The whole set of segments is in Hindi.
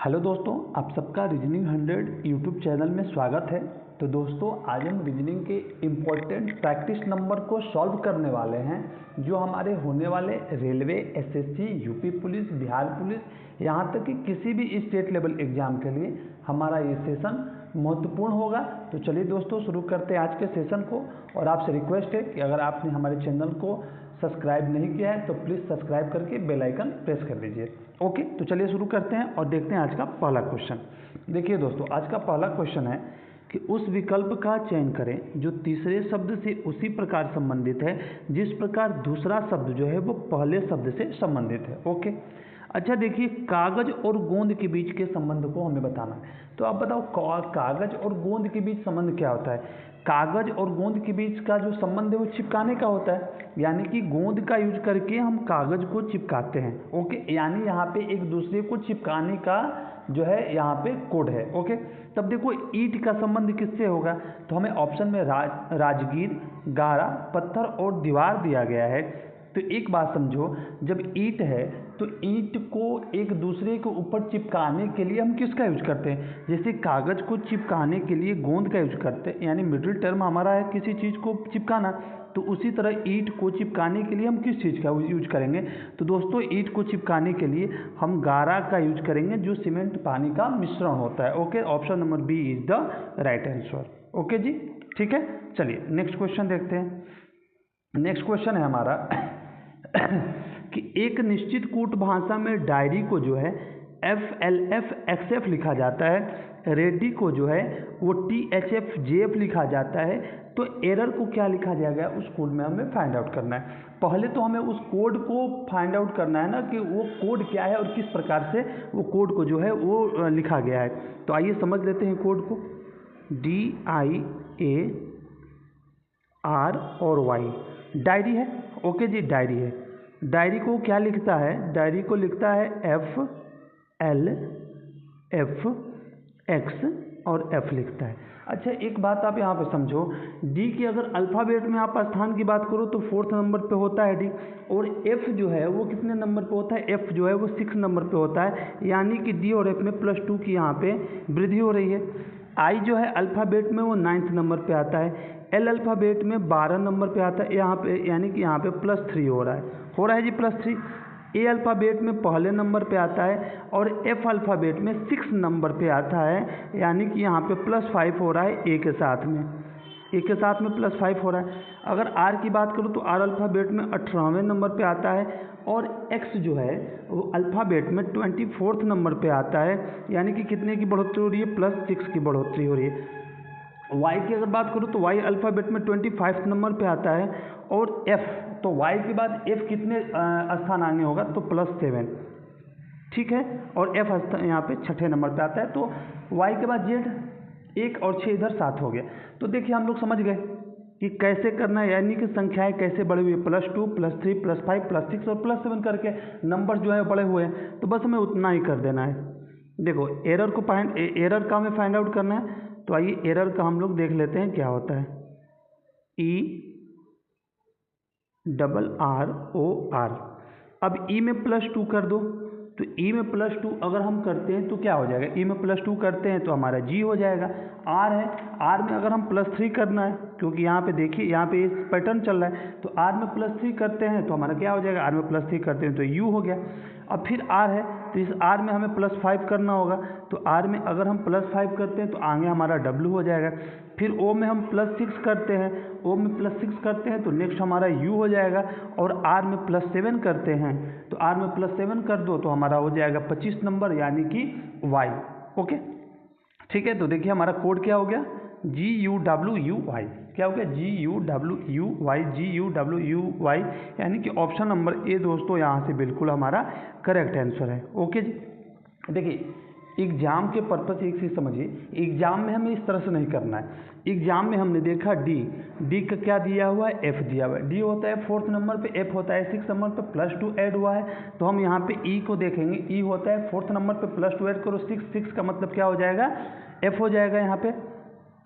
हेलो दोस्तों, आप सबका रीजनिंग 100 यूट्यूब चैनल में स्वागत है। तो दोस्तों, आज हम रीजनिंग के इम्पोर्टेंट प्रैक्टिस नंबर को सॉल्व करने वाले हैं, जो हमारे होने वाले railway, SSC, UP police, Bihar police, यहाँ तक कि किसी भी स्टेट लेवल एग्जाम के लिए हमारा ये सेशन महत्वपूर्ण होगा। तो चलिए दोस्तों, शुरू करते हैं आज के सेशन को। और आपसे रिक्वेस्ट है कि अगर आपने हमारे चैनल को सब्सक्राइब नहीं किया है तो प्लीज़ सब्सक्राइब करके बेल आइकन प्रेस कर लीजिए। ओके, तो चलिए शुरू करते हैं और देखते हैं आज का पहला क्वेश्चन। देखिए दोस्तों, आज का पहला क्वेश्चन है कि उस विकल्प का चयन करें जो तीसरे शब्द से उसी प्रकार संबंधित है जिस प्रकार दूसरा शब्द जो है वो पहले शब्द से संबंधित है। ओके, अच्छा देखिए, कागज और गोंद के बीच के संबंध को हमें बताना है। तो आप बताओ, कागज और गोंद के बीच संबंध क्या होता है? कागज और गोंद के बीच का जो संबंध है वो चिपकाने का होता है, यानी कि गोंद का यूज करके हम कागज को चिपकाते हैं। ओके, यानी यहाँ पे एक दूसरे को चिपकाने का जो है यहाँ पे कोड है। ओके, तब देखो ईंट का संबंध किससे होगा? तो हमें ऑप्शन में राजगीर, गारा, पत्थर और दीवार दिया गया है। तो एक बात समझो, जब ईंट है तो ईंट को एक दूसरे के ऊपर चिपकाने के लिए हम किसका यूज करते हैं? जैसे कागज को चिपकाने के लिए गोंद का यूज करते हैं, यानी मिडिल टर्म हमारा है किसी चीज़ को चिपकाना। तो उसी तरह ईंट को चिपकाने के लिए हम किस चीज़ का यूज करेंगे? तो दोस्तों, ईंट को चिपकाने के लिए हम गारा का यूज करेंगे, जो सीमेंट पानी का मिश्रण होता है। Okay, option number B is the right answer. Okay जी, ठीक है। चलिए नेक्स्ट क्वेश्चन देखते हैं। नेक्स्ट क्वेश्चन है हमारा कि एक निश्चित कूट भाषा में डायरी को जो है FLF लिखा जाता है, रेडी को जो है वो THFJF लिखा जाता है। तो एरर को क्या लिखा जाएगा उस कोड में हमें फाइंड आउट करना है। पहले तो हमें उस कोड को फाइंड आउट करना है ना, कि वो कोड क्या है और किस प्रकार से वो कोड को जो है वो लिखा गया है। तो आइए समझ लेते हैं कोड को। DIAR और Y डायरी है। ओके जी, डायरी है। डायरी को क्या लिखता है? डायरी को लिखता है FLFX और F लिखता है। अच्छा, एक बात आप यहाँ पे समझो, डी की अगर अल्फ़ाबेट में आप स्थान की बात करो तो 4th नंबर पे होता है डी, और एफ जो है वो कितने नंबर पे होता है? एफ जो है वो 6 नंबर पे होता है, यानी कि डी और एफ में +2 की यहाँ पे वृद्धि हो रही है। आई जो है अल्फ़ाबेट में वो 9th नंबर पे आता है। एल अल्फ़ाबेट में 12 नंबर पे आता है यहाँ पे, यानी कि यहाँ पे +3 हो रहा है जी +3। ए अल्फ़ाबेट में पहले नंबर पे आता है और एफ अल्फ़ाबेट में 6 नंबर पे आता है, यानी कि यहाँ पे +5 हो रहा है ए के साथ में। ए के साथ में +5 हो रहा है। अगर आर की बात करूँ तो आर अल्फ़ाबेट में 18वें नंबर पे आता है, और एक्स जो है वो अल्फ़ाबेट में 24th नंबर पे आता है, यानी कि कितने की बढ़ोतरी हो रही है? +6 की बढ़ोतरी हो रही है। वाई की अगर बात करूँ तो वाई अल्फ़ाबेट में 25 नंबर पे आता है, और एफ, तो वाई के बाद एफ कितने स्थान आगे होगा? तो +7, ठीक है। और एफ यहाँ पे 6ठे नंबर पे आता है। तो वाई के बाद जेड, 1 और 6 इधर 7 हो गया। तो देखिए हम लोग समझ गए कि कैसे करना है, यानी कि संख्याएं कैसे बढ़ी हुई है, +2, +3, +5, +6 और +7 करके नंबर जो है बड़े हुए हैं। तो बस हमें उतना ही कर देना है। देखो एरर को एरर का हमें फाइंड आउट करना है। तो आइए एरर का हम लोग देख लेते हैं क्या होता है। ERROR। अब ई में +2 कर दो, तो ई में +2 अगर हम करते हैं तो क्या हो जाएगा? ई में +2 करते हैं तो हमारा जी हो जाएगा। आर है, आर में अगर हम +3 करना है, क्योंकि यहाँ पे देखिए यहाँ पे एक पैटर्न चल रहा है, तो आर में +3 करते हैं तो हमारा क्या हो जाएगा? आर में +3 करते हैं तो यू हो गया। अब फिर आर है, तो इस आर में हमें +5 करना होगा, तो आर में अगर हम +5 करते हैं तो आगे हमारा डब्ल्यू हो जाएगा। फिर ओ में हम +6 करते हैं, ओ में +6 करते हैं तो नेक्स्ट हमारा यू हो जाएगा। और आर में +7 करते हैं, तो आर में +7 कर दो तो हमारा हो जाएगा 25 नंबर, यानी कि वाई। ओके, ठीक है। तो देखिए हमारा कोड क्या हो गया? GUWUY। क्या हो गया? GUWUY, GUWUY, यानी कि ऑप्शन नंबर ए दोस्तों यहाँ से बिल्कुल हमारा करेक्ट आंसर है। ओके जी, देखिए एग्जाम के पर्पज से एक चीज़ समझिए, एग्जाम में हमें इस तरह से नहीं करना है। एग्जाम में हमने देखा डी का क्या दिया हुआ है? एफ दिया हुआ है। डी होता है 4th नंबर पे, एफ होता है 6 नंबर पे, +2 ऐड हुआ है, तो हम यहाँ पे ई को देखेंगे। ई होता है 4th नंबर पे, +2 ऐड करो 6 का मतलब क्या हो जाएगा? एफ हो जाएगा यहाँ पे।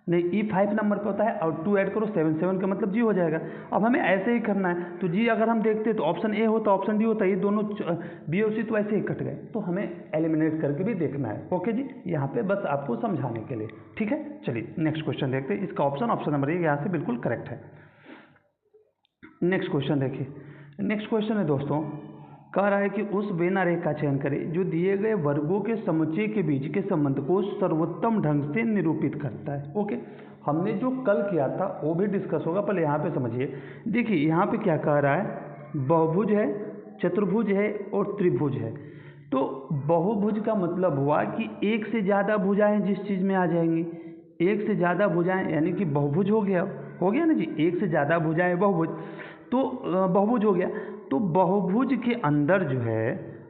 नहीं, E5 नंबर पे होता है और 2 ऐड करो 7, 7 का मतलब जी हो जाएगा। अब हमें ऐसे ही करना है, तो जी अगर हम देखते हैं तो ऑप्शन ए होता, ऑप्शन डी होता, ये दोनों बी और सी तो ऐसे ही कट गए, तो हमें एलिमिनेट करके भी देखना है। ओके जी, यहाँ पे बस आपको समझाने के लिए, ठीक है। चलिए नेक्स्ट क्वेश्चन देखते हैं। इसका ऑप्शन नंबर ए यहाँ से बिल्कुल करेक्ट है। नेक्स्ट क्वेश्चन देखिए। नेक्स्ट क्वेश्चन है दोस्तों, कह रहा है कि उस वेना रेखा का चयन करें जो दिए गए वर्गों के समुच्चय के बीच के संबंध को सर्वोत्तम ढंग से निरूपित करता है। ओके, हमने जो कल किया था वो भी डिस्कस होगा, पहले यहाँ पे समझिए। देखिए यहाँ पे क्या कह रहा है, बहुभुज है, चतुर्भुज है और त्रिभुज है। तो बहुभुज का मतलब हुआ कि एक से ज़्यादा भुजाएं जिस चीज़ में आ जाएंगी, एक से ज़्यादा भुजाएं यानी कि बहुभुज हो गया ना जी, एक से ज़्यादा भुजाएं बहुभुज, तो बहुभुज हो गया। तो बहुभुज के अंदर जो है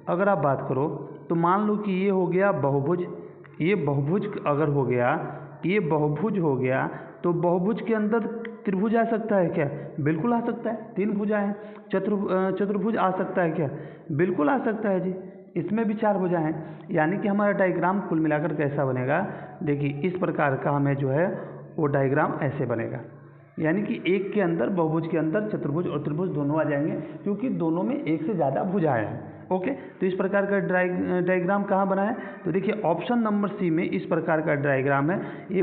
अगर आप बात करो तो मान लो कि ये हो गया बहुभुज, ये बहुभुज अगर हो गया, ये बहुभुज हो गया, तो बहुभुज के अंदर त्रिभुज आ सकता है क्या? बिल्कुल आ सकता है, 3 भुजाएं हैं। चतुर्भुज आ सकता है क्या? बिल्कुल आ सकता है जी, इसमें भी 4 भुजाएं हैं। यानी कि हमारा डायग्राम कुल मिलाकर कैसा बनेगा, देखिए इस प्रकार का हमें जो है वो डायग्राम ऐसे बनेगा। यानी कि एक के अंदर बहुभुज के अंदर चतुर्भुज और त्रिभुज दोनों आ जाएंगे, क्योंकि दोनों में एक से ज़्यादा भुजाएं हैं। ओके, तो इस प्रकार का डायग्राम कहाँ बना है, तो देखिए ऑप्शन नंबर सी में इस प्रकार का डायग्राम है। ये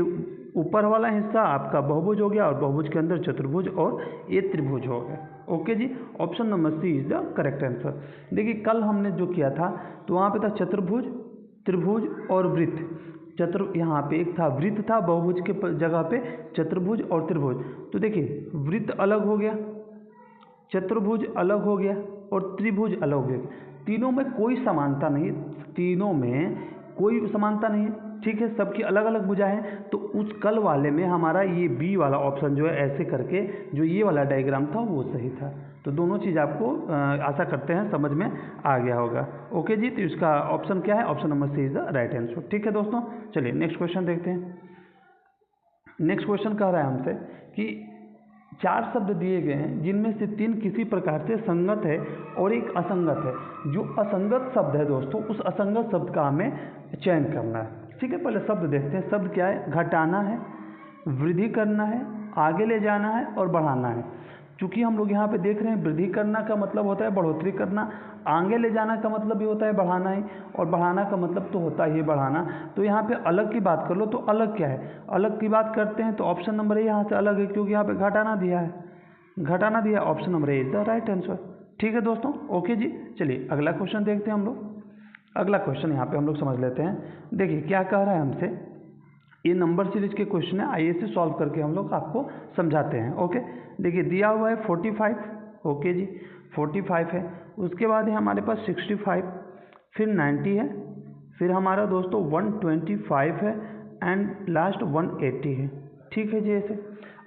ऊपर वाला हिस्सा आपका बहुभुज हो गया और बहुभुज के अंदर चतुर्भुज और ये त्रिभुज हो गया। ओके जी, option number C is the correct answer. देखिए कल हमने जो किया था तो वहाँ पे था चतुर्भुज, त्रिभुज और वृत्त। यहाँ पे एक था वृत्त था बहुभुज के जगह पे चतुर्भुज और त्रिभुज। तो देखिए वृत्त अलग हो गया, चतुर्भुज अलग हो गया और त्रिभुज अलग हो गया। तीनों में कोई समानता नहीं, तीनों में कोई समानता नहीं है, ठीक है, सबकी अलग अलग भुजाएं हैं। तो उस कल वाले में हमारा ये बी वाला ऑप्शन जो है ऐसे करके जो ये वाला डायग्राम था वो सही था। तो दोनों चीज़ आपको आशा करते हैं समझ में आ गया होगा। ओके जी, तो इसका ऑप्शन क्या है, option number C is the right answer. ठीक है दोस्तों, चलिए नेक्स्ट क्वेश्चन देखते हैं। नेक्स्ट क्वेश्चन कह रहा है हमसे कि 4 शब्द दिए गए हैं जिनमें से 3 किसी प्रकार से संगत है और एक असंगत है। जो असंगत शब्द है दोस्तों, उस असंगत शब्द का हमें चयन करना है। ठीक है, पहले शब्द देखते हैं। शब्द क्या है, घटाना है, वृद्धि करना है, आगे ले जाना है और बढ़ाना है। चूँकि हम लोग यहाँ पे देख रहे हैं वृद्धि करना का मतलब होता है बढ़ोतरी करना, आगे ले जाना का मतलब भी होता है बढ़ाना ही, और बढ़ाना का मतलब तो होता ही बढ़ाना। तो यहाँ पे अलग की बात कर लो तो अलग क्या है, अलग की बात करते हैं तो ऑप्शन नंबर ए यहाँ से अलग है, क्योंकि यहाँ पे घटाना दिया है, घटाना दिया, option number A is the right answer. ठीक है दोस्तों, ओके जी, चलिए अगला क्वेश्चन देखते हैं हम लोग। अगला क्वेश्चन यहाँ पे हम लोग समझ लेते हैं। देखिए क्या कह रहा है हमसे, ये नंबर सीरीज के क्वेश्चन है, आइए से सॉल्व करके हम लोग आपको समझाते हैं। ओके, देखिए दिया हुआ है 45, ओके जी 45 है, उसके बाद है हमारे पास 65, फिर 90 है, फिर हमारा दोस्तों 125 है एंड लास्ट 180 है। ठीक है जी, ऐसे।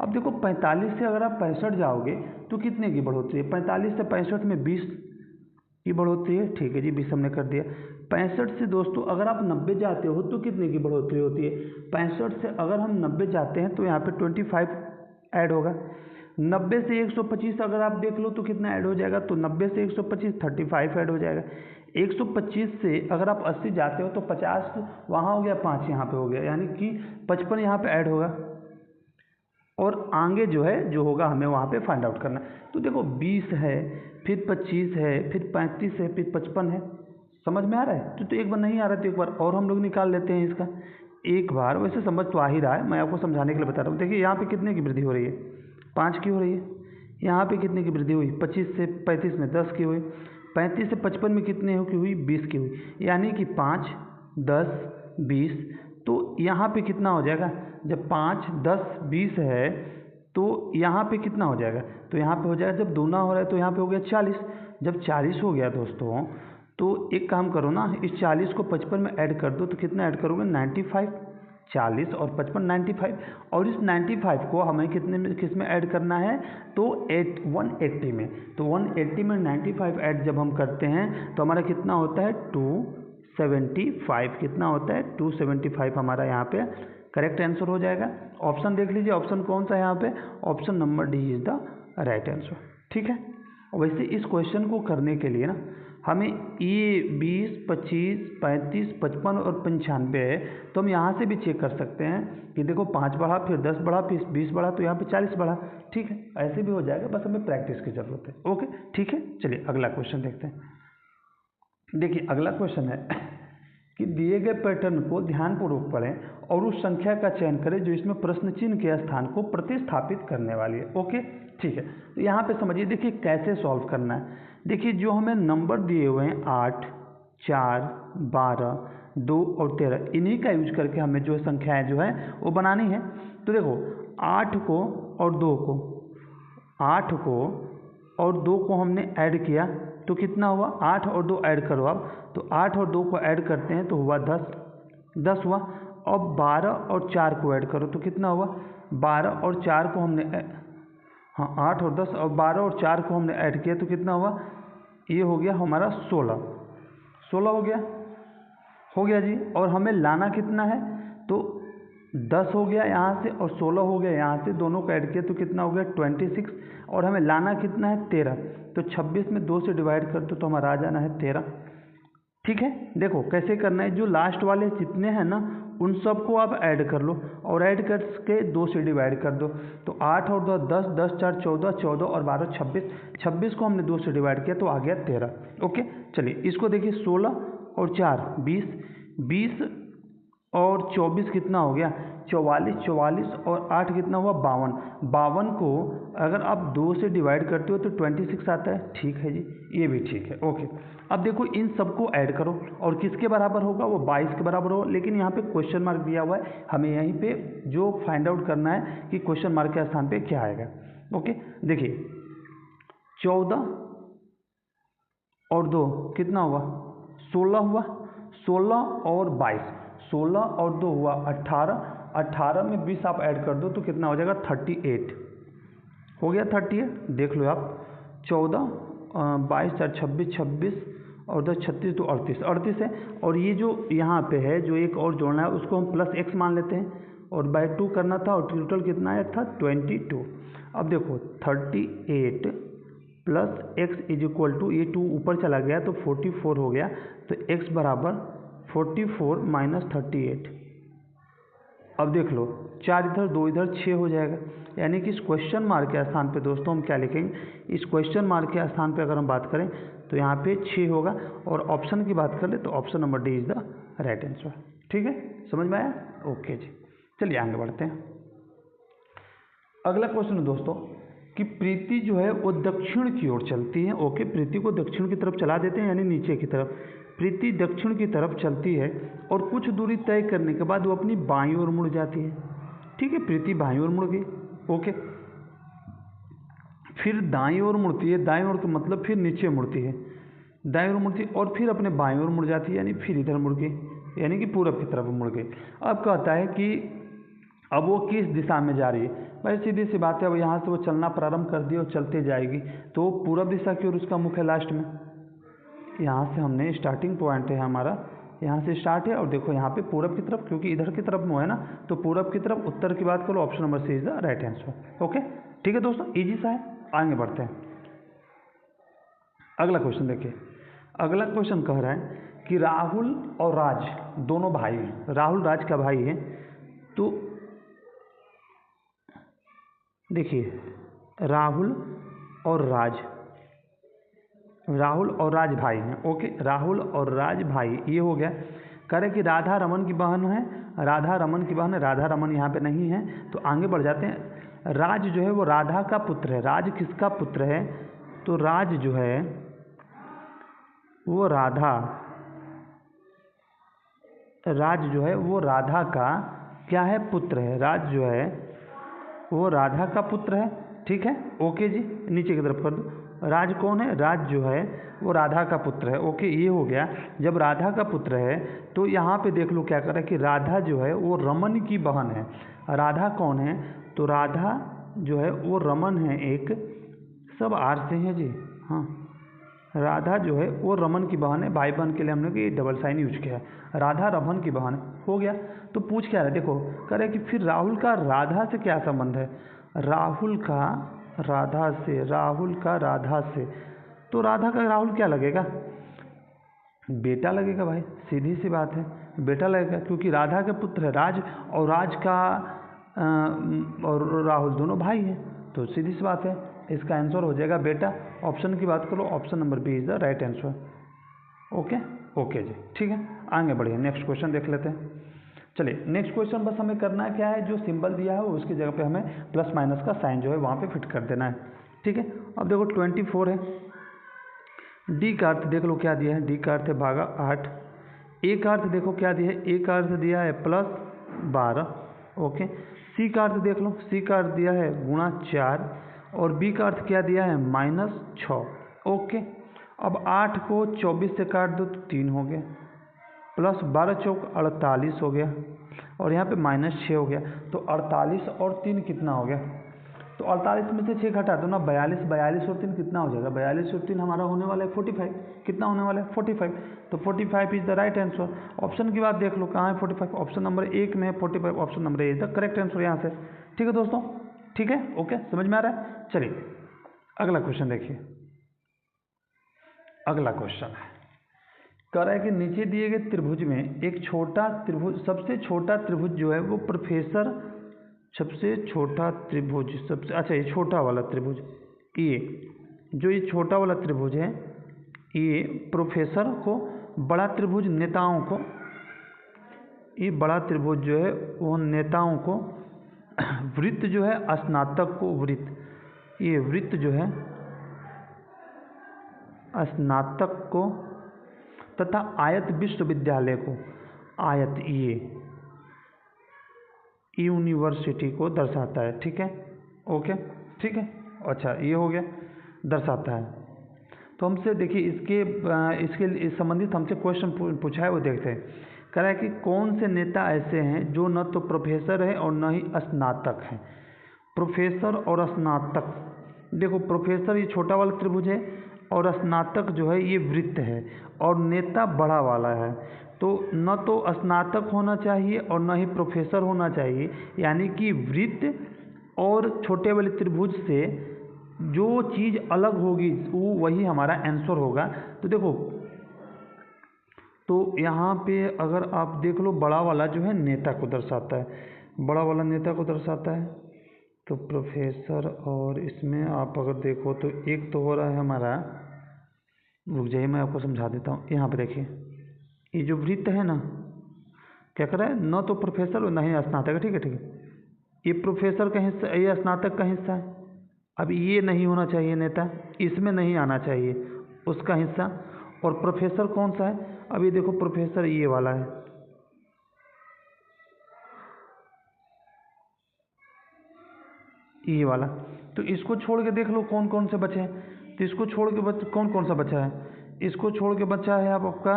अब देखो 45 से अगर आप 65 जाओगे तो कितने की बढ़ोतरी है, 45 से 65 में 20 की बढ़ोतरी है। ठीक है जी, 20 हमने कर दिया। 65 से दोस्तों अगर आप 90 जाते हो तो कितने की बढ़ोतरी होती है, 65 से अगर हम 90 जाते हैं तो यहाँ पे 25 ऐड होगा। 90 से 125 अगर आप देख लो तो कितना ऐड हो जाएगा, तो 90 से 125 35 ऐड हो जाएगा। 125 से अगर आप 80 जाते हो तो 50 वहाँ हो गया, 5 यहाँ पे हो गया, यानी कि 55 यहाँ पे ऐड होगा। और आगे जो है जो होगा हमें वहाँ पे फाइंड आउट करना है। तो देखो 20 है, फिर 25 है, फिर 35 है, फिर 55 है। समझ में आ रहा है? तो एक बार नहीं आ रहा तो एक बार और हम लोग निकाल लेते हैं इसका। एक बार वैसे समझ तो आ ही रहा है, मैं आपको समझाने के लिए बता रहा हूँ। देखिए यहाँ पे कितने की वृद्धि हो रही है, 5 की हो रही है। यहाँ पे कितने की वृद्धि हुई, 25 से 35 में 10 की हुई। 35 से 55 में कितने की हुई, 20 की हुई। यानी कि 5, 10, 20। तो यहाँ पे कितना हो जाएगा, जब 5, 10, 20 है तो यहाँ पे कितना हो जाएगा, तो यहाँ पे हो जाएगा, जब दूना हो रहा है तो यहाँ पे हो गया 40। जब 40 हो गया दोस्तों तो एक काम करो ना, इस 40 को 55 में ऐड कर दो, तो कितना ऐड करोगे, 95। 40 और 55 95, और इस 95 को हमें कितने में, किस में ऐड करना है, तो 180 में। तो 180 में 95 ऐड जब हम करते हैं तो हमारा कितना होता है, 275। कितना होता है, 275 हमारा यहाँ पे करेक्ट आंसर हो जाएगा। ऑप्शन देख लीजिए, ऑप्शन कौन सा है यहाँ पे, option number D is the right answer. ठीक है, वैसे इस क्वेश्चन को करने के लिए ना हमें ये 20, 25, 35, 55 और 95 है, तो हम यहाँ से भी चेक कर सकते हैं कि देखो 5 बढ़ा, फिर 10 बढ़ा, फिर 20 बढ़ा, तो यहाँ पे 40 बढ़ा। ठीक है, ऐसे भी हो जाएगा, बस हमें प्रैक्टिस की ज़रूरत है। ओके, ठीक है, चलिए अगला क्वेश्चन देखते हैं। देखिए अगला क्वेश्चन है कि दिए गए पैटर्न को ध्यानपूर्वक पढ़ें और उस संख्या का चयन करें जो इसमें प्रश्न चिन्ह के स्थान को प्रतिस्थापित करने वाली है। ओके, ठीक है, तो यहाँ पे समझिए, देखिए कैसे सॉल्व करना है। देखिए जो हमें नंबर दिए हुए हैं 8, 4, 12, 2 और 13, इन्हीं का यूज करके हमें जो संख्याएं जो है वो बनानी है। तो देखो 8 को और 2 को, 8 को और 2 को हमने ऐड किया तो कितना हुआ, 8 और 2 ऐड करो आप, तो 8 और 2 को ऐड करते हैं तो हुआ 10 हुआ। अब 12 और 4 को ऐड करो तो कितना हुआ, 12 और 4 को हमने 8 और 10 और 12 और 4 को हमने ऐड किया तो कितना हुआ, ये हो गया हमारा 16 हो गया जी। और हमें लाना कितना है, तो 10 हो गया यहाँ से और 16 हो गया यहाँ से, दोनों को ऐड किया तो कितना हो गया 26। और हमें लाना कितना है 13, तो 26 में 2 से डिवाइड कर दो तो हमारा आ जाना है 13। ठीक है, देखो कैसे करना है, जो लास्ट वाले जितने हैं ना उन सबको आप ऐड कर लो और ऐड करके 2 से डिवाइड कर दो, तो 8 और 2 10, 10 4 14, 14 और 12 26, 26 को हमने 2 से डिवाइड किया तो आ गया 13। ओके, चलिए इसको देखिए, 16 और 4 20, 20 और 24 कितना हो गया 44, 44 और 8 कितना हुआ 52, 52 को अगर आप 2 से डिवाइड करते हो तो 26 आता है। ठीक है जी, ये भी ठीक है। ओके, अब देखो इन सबको ऐड करो और किसके बराबर होगा, वो 22 के बराबर हो, लेकिन यहाँ पे क्वेश्चन मार्क दिया हुआ है, हमें यहीं पे जो फाइंड आउट करना है कि क्वेश्चन मार्क के स्थान पे क्या आएगा। ओके, देखिए 14 और 2 कितना हुआ 16 हुआ, 16 और 22, 16 और 2 हुआ 18, 18 में 20 आप ऐड कर दो तो कितना हो जाएगा 38 हो गया 38। देख लो आप 14, 22 4 26, 26 और 10 36 तो 38 है। और ये जो यहाँ पे है जो एक और जोड़ना है उसको हम प्लस x मान लेते हैं और बाय 2 करना था और टोटल कितना आया था 22। अब देखो 38 plus x is equal to, ये 2 ऊपर चला गया तो 44 हो गया, तो x बराबर 44 माइनस 38। अब देख लो 4 इधर 2 इधर 6 हो जाएगा, यानी कि इस क्वेश्चन मार्क के स्थान पे दोस्तों हम क्या लिखेंगे, इस क्वेश्चन मार्क के स्थान पे अगर हम बात करें तो यहाँ पे 6 होगा। और ऑप्शन की बात करें तो option number D is the right answer. ठीक है, समझ में आया? ओके जी, चलिए आगे बढ़ते हैं। अगला क्वेश्चन है दोस्तों कि प्रीति जो है वो दक्षिण की ओर चलती है। ओके, प्रीति को दक्षिण की तरफ चला देते हैं, यानी नीचे की तरफ। प्रीति दक्षिण की तरफ चलती है और कुछ दूरी तय करने के बाद वो अपनी बाईं ओर मुड़ जाती है। ठीक है, प्रीति बाईं ओर मुड़ गई। ओके, फिर दाईं ओर मुड़ती है, दाईं ओर का मतलब फिर नीचे मुड़ती है, दाईं ओर मुड़ती है और फिर अपने बाईं ओर मुड़ जाती है, यानी फिर इधर मुड़ गई, यानी कि पूरब की तरफ मुड़ गई। अब कहता है कि अब वो किस दिशा में जा रही है। भाई सीधी सी बात है, अब यहाँ से वो चलना प्रारंभ कर दी और चलते जाएगी तो पूरब दिशा की ओर उसका मुख है लास्ट में। यहाँ से हमने स्टार्टिंग पॉइंट है हमारा, यहाँ से स्टार्ट है और देखो यहाँ पे पूरब की तरफ, क्योंकि इधर की तरफ मुँह है ना, तो पूरब की तरफ। उत्तर की बात करो, option number C is the right answer. Okay, ठीक है दोस्तों, इजी सा है। आगे बढ़ते हैं, अगला क्वेश्चन देखिए। अगला क्वेश्चन कह रहा है कि राहुल और राज दोनों भाई हैं, राहुल राज का भाई है। तो देखिए राहुल और राज भाई हैं। ओके, राहुल और राज भाई, ये हो गया। कह रहे कि राधा रमन की बहन है, राधा रमन की बहन है, राधा रमन यहाँ पे नहीं है, तो आगे बढ़ जाते हैं। राज जो है वो राधा का पुत्र है। राज किसका पुत्र है, तो राज जो है वो राधा का क्या है, पुत्र है। राज जो है वो राधा का पुत्र है। ठीक है, ओके जी, नीचे की तरफ कर दो। राज कौन है, राज जो है वो राधा का पुत्र है। ओके, ये हो गया। जब राधा का पुत्र है तो यहाँ पे देख लो क्या कर रहा है कि राधा जो है वो रमन की बहन है। राधा कौन है, तो राधा जो है वो रमन है, एक सब आर से हैं जी। हाँ, राधा जो है वो रमन की बहन है। भाई बहन के लिए हमने कि डबल साइन यूज किया है। राधा रमन की बहन हो गया। तो पूछ क्या रहा है, देखो कह रहे कि फिर राहुल का राधा से क्या संबंध है, राहुल का राधा से, तो राधा का राहुल क्या लगेगा, बेटा लगेगा भाई, सीधी सी बात है, बेटा लगेगा, क्योंकि राधा के पुत्र है राज, और राज का और राहुल दोनों भाई हैं, तो सीधी सी बात है, इसका आंसर हो जाएगा बेटा। ऑप्शन की बात करो, option number B is the right answer. Okay okay जी, ठीक है, आगे बढ़िए, नेक्स्ट क्वेश्चन देख लेते हैं। चलिए नेक्स्ट क्वेश्चन, बस हमें करना क्या है, जो सिंबल दिया है उसकी जगह पे हमें प्लस माइनस का साइन जो है वहाँ पे फिट कर देना है, ठीक है। अब देखो 24 है, डी का अर्थ देख लो क्या दिया है, डी का अर्थ है भागा 8, ए का अर्थ देखो क्या दिया है, ए का अर्थ दिया है +12, ओके। सी का अर्थ देख लो, सी का अर्थ दिया है गुणा 4, और बी का अर्थ क्या दिया है -6, ओके। अब 8 को 24 से काट दो तो 3 हो गया, +12 चौक 48 हो गया, और यहाँ पे -6 हो गया, तो 48 और 3 कितना हो गया, तो 48 में से 6 घटा दो ना, 42, 42 और 3 कितना हो जाएगा, 42 और 3 हमारा होने वाला है 45, कितना होने वाला है 45, तो 45 is the right answer. Option की बात देख लो, कहाँ है 45, ऑप्शन नंबर 1 में है 45, option number A is the correct answer यहाँ से, ठीक है दोस्तों, ठीक है, ओके, समझ में आ रहा है। चलिए अगला क्वेश्चन देखिए, अगला क्वेश्चन है, कह रहा है कि नीचे दिए गए त्रिभुज में एक छोटा त्रिभुज, सबसे छोटा त्रिभुज जो है वो प्रोफेसर, सबसे छोटा त्रिभुज, सबसे अच्छा ये छोटा वाला त्रिभुज, ये जो ये छोटा वाला त्रिभुज है, ये प्रोफेसर को, बड़ा त्रिभुज नेताओं को, ये बड़ा त्रिभुज जो है वो नेताओं को, वृत्त जो है स्नातक को, वृत्त, ये वृत्त जो है स्नातक को, तथा आयत विश्वविद्यालय को, आयत ये यूनिवर्सिटी को दर्शाता है, ठीक है, ओके, ठीक है, अच्छा ये हो गया, दर्शाता है। तो हमसे देखिए इसके संबंधित हमसे क्वेश्चन पूछा है, वो देखते हैं। कह रहा है कि कौन से नेता ऐसे हैं जो न तो प्रोफेसर है और न ही स्नातक हैं। प्रोफेसर और स्नातक, देखो प्रोफेसर ये छोटा वाला त्रिभुज है, और स्नातक जो है ये वृत्त है, और नेता बड़ा वाला है, तो न तो स्नातक होना चाहिए और न ही प्रोफेसर होना चाहिए, यानी कि वृत्त और छोटे वाले त्रिभुज से जो चीज़ अलग होगी वो वही हमारा आंसर होगा। तो देखो, तो यहाँ पे अगर आप देख लो, बड़ा वाला जो है नेता को दर्शाता है, बड़ा वाला नेता को दर्शाता है, तो प्रोफेसर, और इसमें आप अगर देखो तो एक तो हो रहा है हमारा, रुक जाइए मैं आपको समझा देता हूँ। यहाँ पे देखिए, ये जो वृत्त है ना, क्या कर रहा है, न तो प्रोफेसर और न ही स्नातक है, ठीक है, ठीक है, ये प्रोफेसर का हिस्सा, ये स्नातक का हिस्सा है। अब ये नहीं होना चाहिए नेता, इसमें नहीं आना चाहिए उसका हिस्सा, और प्रोफेसर कौन सा है, अब ये देखो प्रोफेसर ये वाला है, ये वाला, तो इसको छोड़ के देख लो कौन कौन से बचे हैं। तो इसको छोड़ के कौन कौन सा बचा है, इसको छोड़ के बचा है आपका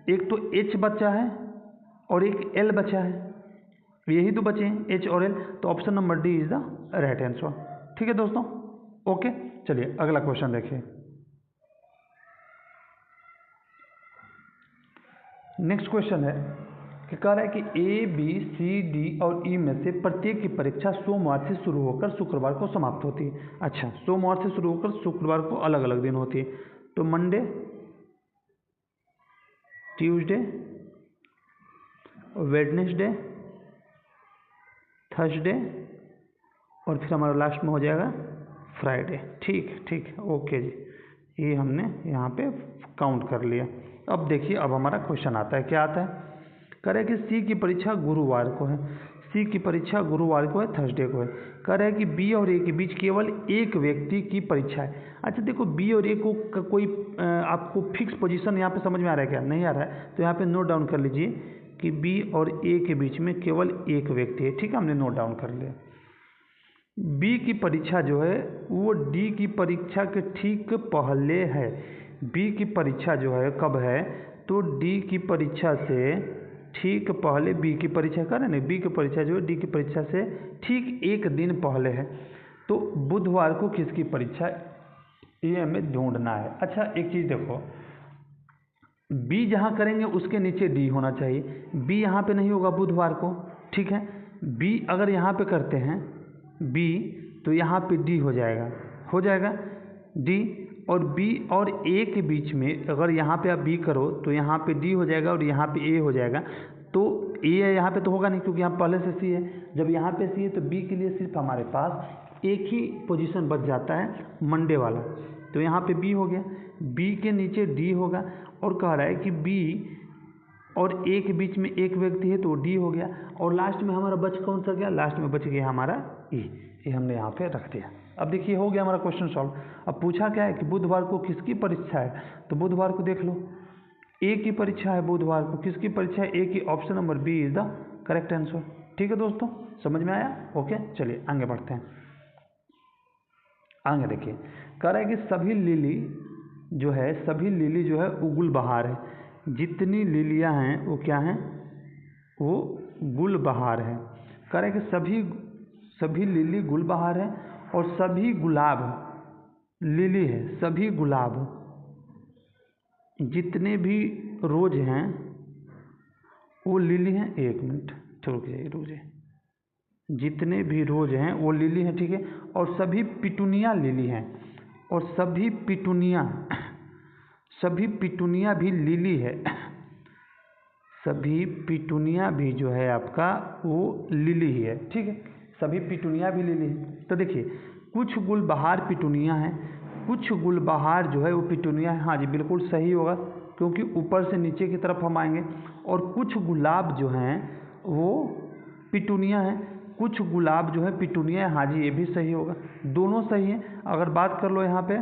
एक तो H बचा है और एक L बचा है, यही तो बचे हैं H और L, तो option number D is the right answer, ठीक है दोस्तों, ओके। चलिए अगला क्वेश्चन देखिए, नेक्स्ट क्वेश्चन है कि कह रहा है कि A, B, C, D और E में से प्रत्येक की परीक्षा सोमवार से शुरू होकर शुक्रवार को समाप्त होती है। अच्छा, सोमवार से शुरू होकर शुक्रवार को अलग अलग दिन होती है, तो मंडे, ट्यूसडे, वेडनेसडे, थर्सडे, और फिर हमारा लास्ट में हो जाएगा फ्राइडे, ठीक ठीक, ओके जी, ये हमने यहाँ पे काउंट कर लिया। अब देखिए, अब हमारा क्वेश्चन आता है, क्या आता है, कह रहे कि सी की परीक्षा गुरुवार को है, सी की परीक्षा गुरुवार को है, थर्सडे को है। कह रहे हैं कि बी और ए के बीच केवल एक व्यक्ति की परीक्षा है। अच्छा देखो, बी और ए को कोई आपको फिक्स पोजीशन यहाँ पे समझ में आ रहा है क्या, नहीं आ रहा है, तो यहाँ पे नोट डाउन कर लीजिए कि बी और ए के बीच में केवल एक व्यक्ति है, ठीक है, हमने नोट डाउन कर लिया। बी की परीक्षा जो है वो डी की परीक्षा के ठीक पहले है। बी की परीक्षा जो है कब है, तो डी की परीक्षा से ठीक पहले बी की परीक्षा करें ना, बी की परीक्षा जो है डी की परीक्षा से ठीक एक दिन पहले है। तो बुधवार को किसकी परीक्षा, ये हमें ढूंढना है। अच्छा एक चीज़ देखो, बी जहाँ करेंगे उसके नीचे डी होना चाहिए, बी यहाँ पे नहीं होगा बुधवार को, ठीक है। बी अगर यहाँ पे करते हैं बी, तो यहाँ पे डी हो जाएगा डी, और बी और ए के बीच में अगर यहाँ पे आप बी करो तो यहाँ पे डी हो जाएगा और यहाँ पे ए हो जाएगा। तो ए यहाँ पे तो होगा नहीं क्योंकि यहाँ पहले से सी है। जब यहाँ पे सी है तो बी के लिए सिर्फ हमारे पास एक ही पोजीशन बच जाता है मंडे वाला। तो यहाँ पे बी हो गया, बी के नीचे डी होगा और कह रहा है कि बी और ए के बीच में एक व्यक्ति है तो डी हो गया। और लास्ट में हमारा बच कौन सा गया? लास्ट में बच गया हमारा ई। ये हमने यहाँ पे रख दिया। अब देखिए हो गया हमारा क्वेश्चन सॉल्व। अब पूछा क्या है कि बुधवार को किसकी परीक्षा है? तो बुधवार को देख लो ए की परीक्षा है। बुधवार को किसकी परीक्षा है? ए की। Option number B is the correct answer. ठीक है दोस्तों, समझ में आया? ओके, चलिए आगे बढ़ते हैं। आगे देखिए, कह रहा है कि सभी लिली जो है उगुल बहार है। जितनी लिलियां हैं वो क्या हैं? वो गुल बहार है। कह रहा है कि सभी लिली गुल बहार है और सभी गुलाब लिली है। सभी गुलाब जितने भी रोज हैं वो लिली हैं। एक मिनट रुक जाइए, रुक जाइए। जितने भी रोज हैं वो लिली हैं, ठीक है। और सभी पिटूनिया लिली हैं और सभी पिटूनिया भी लिली है। सभी पिटूनिया भी जो है आपका वो लिली ही है, ठीक है। सभी पिटूनिया भी लिली है। तो देखिए कुछ गुलबहार पिटूनिया हैं, कुछ गुलबहार जो है वो पिटूनिया है। हाँ जी, बिल्कुल सही होगा क्योंकि ऊपर से नीचे की तरफ हम आएंगे। और कुछ गुलाब जो हैं वो पिटूनिया हैं, कुछ गुलाब जो है पिटूनिया है। हाँ जी, ये भी सही होगा, दोनों सही हैं। अगर बात कर लो यहाँ पे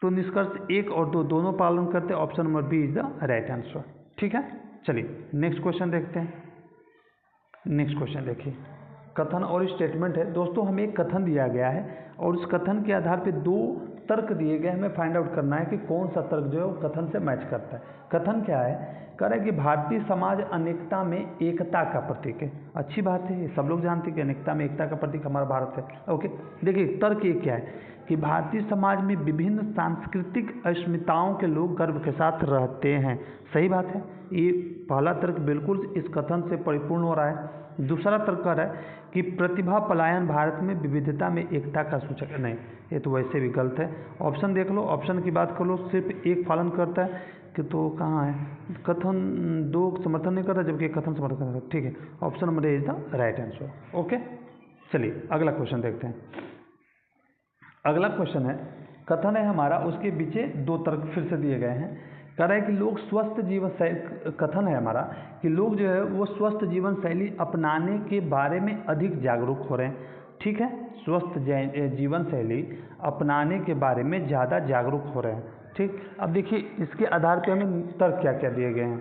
तो निष्कर्ष 1 और 2 दोनों पालन करते हैं। Option number B is the right answer. ठीक है, चलिए नेक्स्ट क्वेश्चन देखते हैं। नेक्स्ट क्वेश्चन देखिए, कथन और स्टेटमेंट है। दोस्तों हमें एक कथन दिया गया है और उस कथन के आधार पे 2 तर्क दिए गए। हमें फाइंड आउट करना है कि कौन सा तर्क जो है वो कथन से मैच करता है। कथन क्या है? कह रहा है कि भारतीय समाज अनेकता में एकता का प्रतीक है। अच्छी बात है, ये सब लोग जानते हैं कि अनेकता में एकता का प्रतीक हमारा भारत है। ओके, देखिए तर्क ये क्या है कि भारतीय समाज में विभिन्न सांस्कृतिक अस्मिताओं के लोग गर्व के साथ रहते हैं। सही बात है, ये पहला तर्क बिल्कुल इस कथन से परिपूर्ण हो रहा है। दूसरा तर्क कर रहा है कि प्रतिभा पलायन भारत में विविधता में एकता का सूचक है। नहीं, ये तो वैसे भी गलत है। ऑप्शन देख लो, ऑप्शन की बात कर लो, सिर्फ एक पालन करता है कि तो कहाँ है? कथन 2 समर्थन नहीं करता जबकि कथन समर्थन करता है। ठीक है, option number A is the right answer. Okay, चलिए अगला क्वेश्चन देखते हैं। अगला क्वेश्चन है, कथन है हमारा, उसके पीछे 2 तर्क फिर से दिए गए हैं। कह रहा है कि लोग स्वस्थ जीवन शैली, कथन है हमारा कि लोग जो है वो स्वस्थ जीवन शैली अपनाने के बारे में अधिक जागरूक हो रहे हैं। ठीक है, स्वस्थ जीवन शैली अपनाने के बारे में ज़्यादा जागरूक हो रहे हैं। ठीक, अब देखिए इसके आधार पर हमें तर्क क्या क्या दिए गए हैं।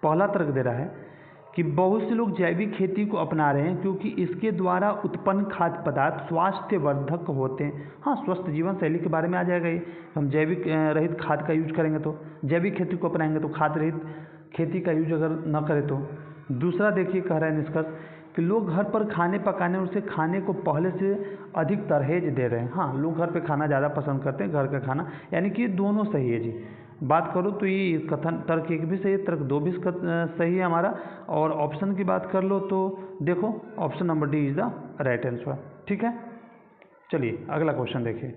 पहला तर्क दे रहा है कि बहुत से लोग जैविक खेती को अपना रहे हैं क्योंकि इसके द्वारा उत्पन्न खाद्य पदार्थ स्वास्थ्यवर्धक होते हैं। हाँ, स्वस्थ जीवन शैली के बारे में आ जाएगा ये। हम जैविक रहित खाद का यूज करेंगे तो, जैविक खेती को अपनाएंगे तो खाद रहित खेती का यूज अगर न करें तो। दूसरा देखिए कह रहा है निष्कर्ष कि लोग घर पर खाने पकाने और उसे खाने को पहले से अधिक तरहेज दे रहे हैं। हाँ, लोग घर पे खाना ज़्यादा पसंद करते हैं, घर का खाना, यानी कि दोनों सही है जी। बात करो तो ये कथन तर्क 1 भी सही है, तर्क 2 भी सही है हमारा। और ऑप्शन की बात कर लो तो देखो option number D is the right answer. ठीक है, चलिए अगला क्वेश्चन देखिए।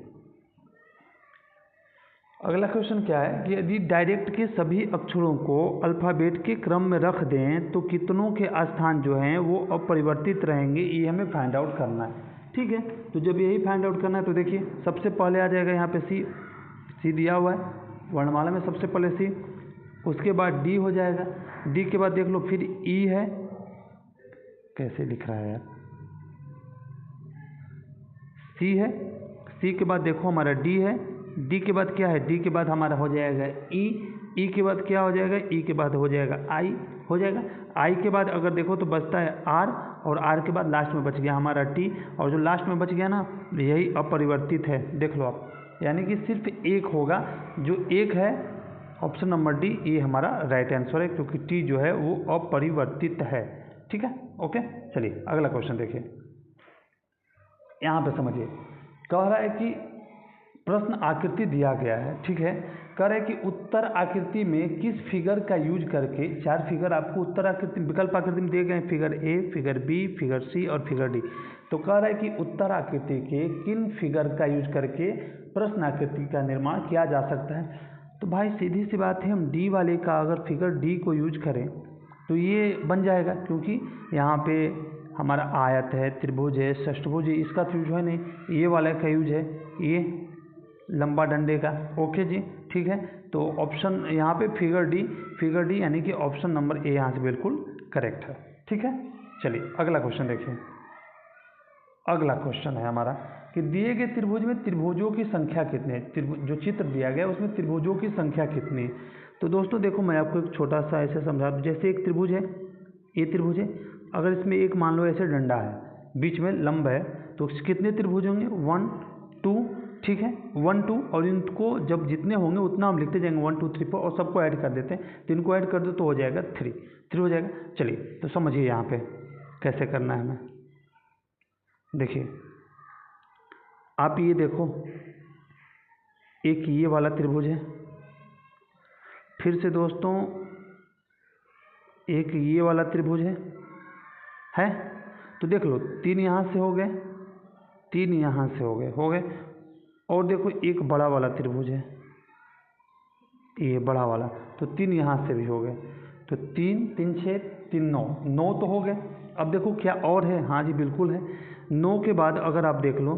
अगला क्वेश्चन क्या है कि यदि डायरेक्ट के सभी अक्षरों को अल्फ़ाबेट के क्रम में रख दें तो कितनों के स्थान जो हैं वो अपरिवर्तित रहेंगे, ये हमें फाइंड आउट करना है। ठीक है, तो जब यही फाइंड आउट करना है तो देखिए सबसे पहले आ जाएगा यहाँ पे सी दिया हुआ है वर्णमाला में, सबसे पहले सी, उसके बाद डी हो जाएगा, डी के बाद देख लो फिर ई है, कैसे लिख रहा है यार, सी है, सी के बाद देखो हमारा डी है, डी के बाद क्या है, डी के बाद हमारा हो जाएगा ई, ई के बाद क्या हो जाएगा, ई के बाद हो जाएगा आई, हो जाएगा। आई के बाद अगर देखो तो बचता है आर, और आर के बाद लास्ट में बच गया हमारा टी, और जो लास्ट में बच गया ना यही अपरिवर्तित है, देख लो आप, यानी कि सिर्फ एक होगा, जो एक है ऑप्शन नंबर डी, ये हमारा राइट आंसर है क्योंकि टी जो है वो अपरिवर्तित है। ठीक है, ओके, चलिए अगला क्वेश्चन देखिए। यहाँ पे समझिए, कह रहा है कि प्रश्न आकृति दिया गया है, ठीक है। कह रहे कि उत्तर आकृति में किस फिगर का यूज करके, 4 फिगर आपको उत्तर आकृति विकल्प आकृति में दिए गए हैं, figure A, figure B, figure C और फिगर डी। तो कह रहा है कि उत्तर आकृति के किन फिगर का यूज करके प्रश्न आकृति का निर्माण किया जा सकता है। तो भाई सीधी सी बात है, हम डी वाले का अगर फिगर डी को यूज करें तो ये बन जाएगा, क्योंकि यहाँ पे हमारा आयत है, त्रिभुज है, षष्ठभुज है, इसका तो यूज है नहीं, ये वाले का यूज है, ये लंबा डंडे का। ओके जी, ठीक है। तो ऑप्शन यहाँ पे फिगर डी यानी कि ऑप्शन नंबर ए यहाँ से बिल्कुल करेक्ट है, ठीक है। चलिए अगला क्वेश्चन देखिए। अगला क्वेश्चन है हमारा कि दिए गए त्रिभुज में त्रिभुजों की संख्या कितनी है। जो चित्र दिया गया है उसमें त्रिभुजों की संख्या कितनी है। तो दोस्तों देखो, मैं आपको एक छोटा सा ऐसे समझा दूँ। जैसे एक त्रिभुज है, ये त्रिभुज है, अगर इसमें एक मान लो ऐसे डंडा है, बीच में लंब है, तो कितने त्रिभुज होंगे, 1 2, ठीक है, 1 2। और इनको जब जितने होंगे उतना हम लिखते जाएंगे 1 2 3 4 और सबको ऐड कर देते हैं। तो इनको ऐड कर दो तो हो जाएगा 3 हो जाएगा। चलिए तो समझिए यहाँ पे कैसे करना है हमें। देखिए आप ये देखो, एक ये वाला त्रिभुज है, फिर से दोस्तों एक ये वाला त्रिभुज है। तो देख लो 3 यहाँ से हो गए, 3 यहाँ से हो गए। और देखो एक बड़ा वाला त्रिभुज है, ये बड़ा वाला, तो 3 यहाँ से भी हो गए। तो 3 3 6 3 9 तो हो गए। अब देखो क्या और है, हाँ जी बिल्कुल है। 9 के बाद अगर आप देख लो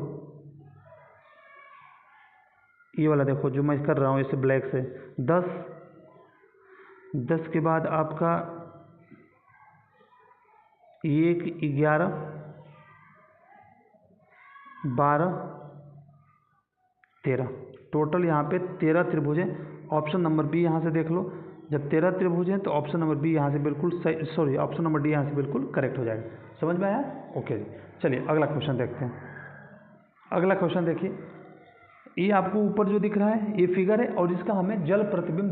ये वाला, देखो जो मैं कर रहा हूँ इसे ब्लैक से, 10 के बाद आपका 1 11 12 13, टोटल यहाँ पे 13 त्रिभुज है। ऑप्शन नंबर बी यहाँ से देख लो, जब 13 त्रिभुज हैं तो ऑप्शन नंबर बी यहाँ से बिल्कुल सही, सॉरी ऑप्शन नंबर डी यहाँ से बिल्कुल करेक्ट हो जाएगा। समझ में आया? ओके जी। चलिए अगला क्वेश्चन देखते हैं। अगला क्वेश्चन देखिए, ये आपको ऊपर जो दिख रहा है ये फिगर है, और इसका हमें जल प्रतिबिंब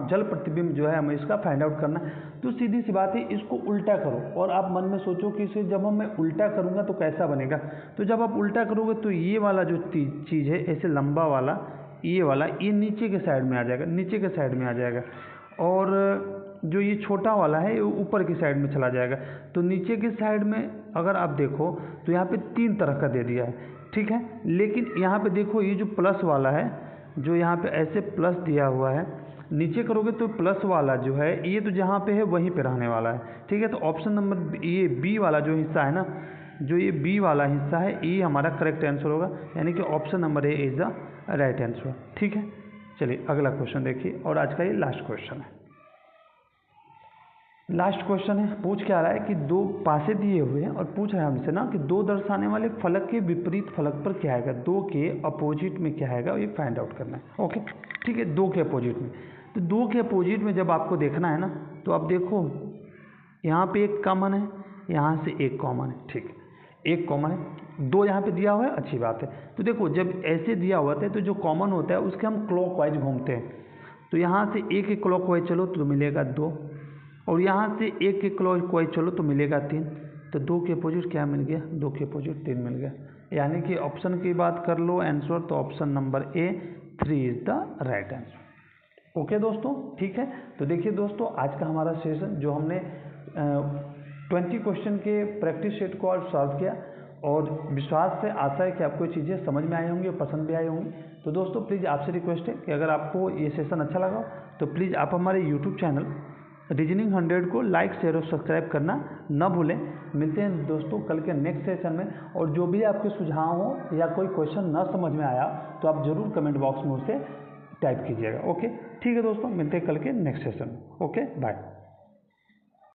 जल प्रतिबिंब जो है हमें इसका फाइंड आउट करना है। तो सीधी सी बात है, इसको उल्टा करो और आप मन में सोचो कि इसे जब मैं उल्टा करूँगा तो कैसा बनेगा। तो जब आप उल्टा करोगे तो ये वाला जो चीज़ है, ऐसे लंबा वाला, ये वाला, ये नीचे के साइड में आ जाएगा, और जो ये छोटा वाला है ये ऊपर की साइड में चला जाएगा। तो नीचे की साइड में अगर आप देखो तो यहाँ पे 3 तरह का दे दिया है, ठीक है। लेकिन यहाँ पे देखो ये जो प्लस वाला है, जो यहाँ पे ऐसे प्लस दिया हुआ है, नीचे करोगे तो प्लस वाला जो है ये तो जहाँ पे है वहीं पे रहने वाला है, ठीक है। तो ऑप्शन नंबर ये बी वाला जो हिस्सा है ना, जो ये बी वाला हिस्सा है, ये हमारा करेक्ट आंसर होगा, यानी कि option number A is the right answer, ठीक है। चलिए अगला क्वेश्चन देखिए, और आज का ये लास्ट क्वेश्चन है। लास्ट क्वेश्चन है, पूछ क्या रहा है कि 2 पासे दिए हुए हैं और पूछ रहा है हमसे ना कि 2 दर्शाने वाले फलक के विपरीत फलक पर क्या आएगा, 2 के अपोजिट में क्या आएगा, ये फाइंड आउट करना है। ओके ठीक है, 2 के अपोजिट में। तो 2 के अपोजिट में जब आपको देखना है ना, तो आप देखो यहाँ पे एक कॉमन है, यहाँ से एक कॉमन है, ठीक है, एक कॉमन है, 2 यहाँ पे दिया हुआ है, अच्छी बात है। तो देखो जब ऐसे दिया हुआ है तो जो कॉमन होता है उसके हम क्लॉकवाइज घूमते हैं। तो यहाँ से एक क्लॉकवाइज चलो तो मिलेगा 2, और यहाँ से एक क्लॉकवाइज चलो तो मिलेगा 3। तो 2 के अपोजिट क्या मिल गया, 2 के अपोजिट 3 मिल गया। यानी कि ऑप्शन की बात कर लो आंसर, तो option number A 3 is the right answer. Okay दोस्तों, ठीक है। तो देखिए दोस्तों, आज का हमारा सेशन जो हमने 20 क्वेश्चन के प्रैक्टिस सेट को आज सॉल्व किया, और विश्वास से आशा है कि आपको ये चीज़ें समझ में आई होंगी और पसंद भी आई होंगी। तो दोस्तों प्लीज़ आपसे रिक्वेस्ट है कि अगर आपको ये सेशन अच्छा लगा तो प्लीज़ आप हमारे यूट्यूब चैनल रीजनिंग 100 को लाइक शेयर और सब्सक्राइब करना न भूलें। मिलते हैं दोस्तों कल के नेक्स्ट सेशन में, और जो भी आपके सुझाव हो या कोई क्वेश्चन न समझ में आया तो आप ज़रूर कमेंट बॉक्स में उसे टाइप कीजिएगा। ओके ठीक है दोस्तों, मिलते हैं कल के नेक्स्ट सेशन में। Okay bye.